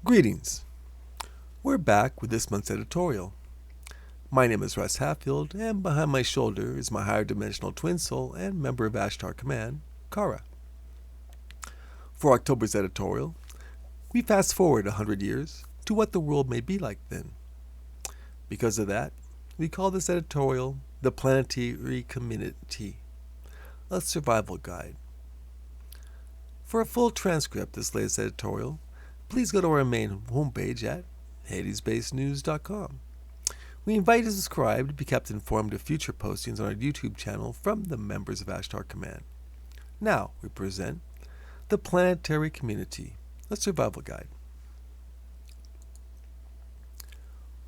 Greetings. We're back with this month's editorial. My name is Russ Hatfield, and behind my shoulder is my higher dimensional twin soul and member of Ashtar Command, Kara. For October's editorial, we fast forward 100 years to what the world may be like then. Because of that, we call this editorial the Planetary Community, a survival guide. For a full transcript of this latest editorial, please go to our main homepage at HadesBasedNews.com. We invite you to subscribe to be kept informed of future postings on our YouTube channel from the members of Ashtar Command. Now we present the Planetary Community, a survival guide.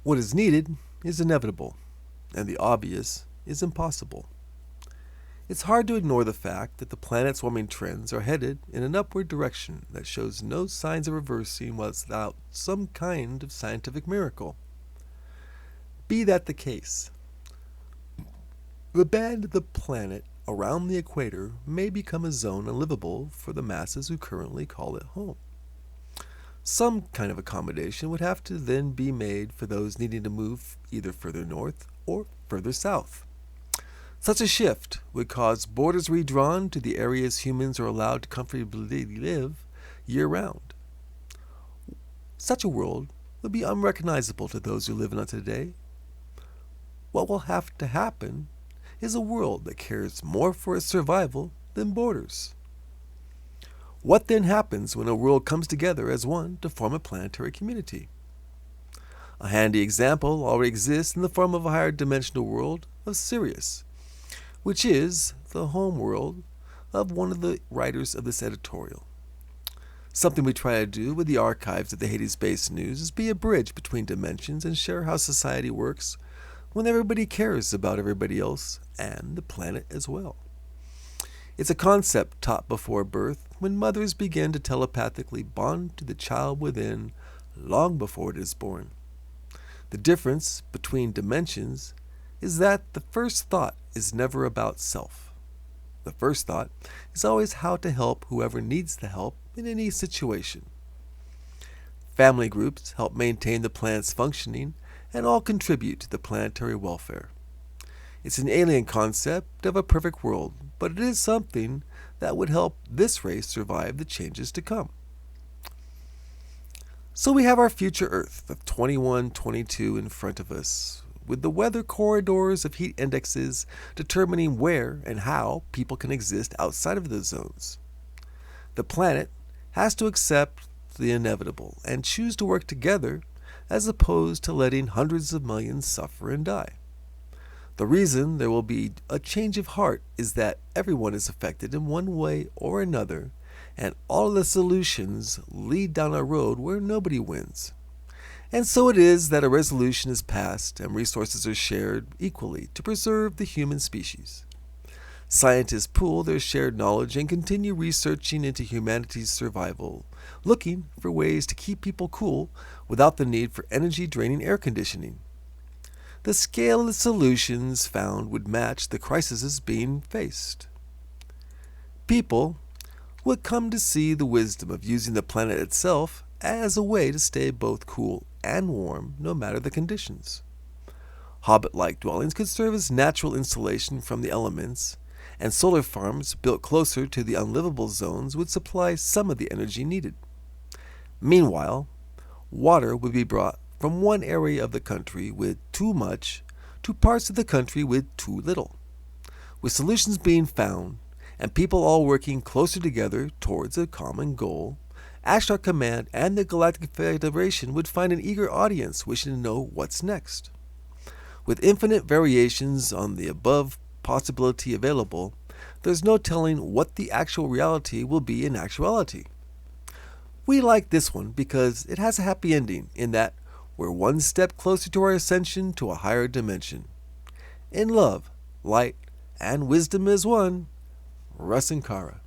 What is needed is inevitable, and the obvious is impossible. It's hard to ignore the fact that the planet's warming trends are headed in an upward direction that shows no signs of reversing without some kind of scientific miracle. Be that the case, the band of the planet around the equator may become a zone unlivable for the masses who currently call it home. Some kind of accommodation would have to then be made for those needing to move either further north or further south. Such a shift would cause borders redrawn to the areas humans are allowed to comfortably live year-round. Such a world would be unrecognizable to those who live in it today. What will have to happen is a world that cares more for its survival than borders. What then happens when a world comes together as one to form a planetary community? A handy example already exists in the form of a higher dimensional world of Sirius, which is the home world of one of the writers of this editorial. Something we try to do with the archives of the Hades-based news is be a bridge between dimensions and share how society works when everybody cares about everybody else and the planet as well. It's a concept taught before birth when mothers begin to telepathically bond to the child within long before it is born. The difference between dimensions is that the first thought is never about self. The first thought is always how to help whoever needs the help in any situation. Family groups help maintain the planet's functioning and all contribute to the planetary welfare. It's an alien concept of a perfect world, but it is something that would help this race survive the changes to come. So we have our future Earth of 2122 in front of us, with the weather corridors of heat indexes determining where and how people can exist outside of those zones. The planet has to accept the inevitable and choose to work together as opposed to letting hundreds of millions suffer and die. The reason there will be a change of heart is that everyone is affected in one way or another, and all of the solutions lead down a road where nobody wins. And so it is that a resolution is passed and resources are shared equally to preserve the human species. Scientists pool their shared knowledge and continue researching into humanity's survival, looking for ways to keep people cool without the need for energy-draining air conditioning. The scale of the solutions found would match the crises being faced. People would come to see the wisdom of using the planet itself as a way to stay both cool and warm no matter the conditions. Hobbit-like dwellings could serve as natural insulation from the elements, and solar farms built closer to the unlivable zones would supply some of the energy needed. Meanwhile, water would be brought from one area of the country with too much to parts of the country with too little. With solutions being found and people all working closer together towards a common goal, Ashtar Command and the Galactic Federation would find an eager audience wishing to know what's next. With infinite variations on the above possibility available, there's no telling what the actual reality will be in actuality. We like this one because it has a happy ending in that we're one step closer to our ascension to a higher dimension. In love, light, and wisdom as one, Russ and Kara.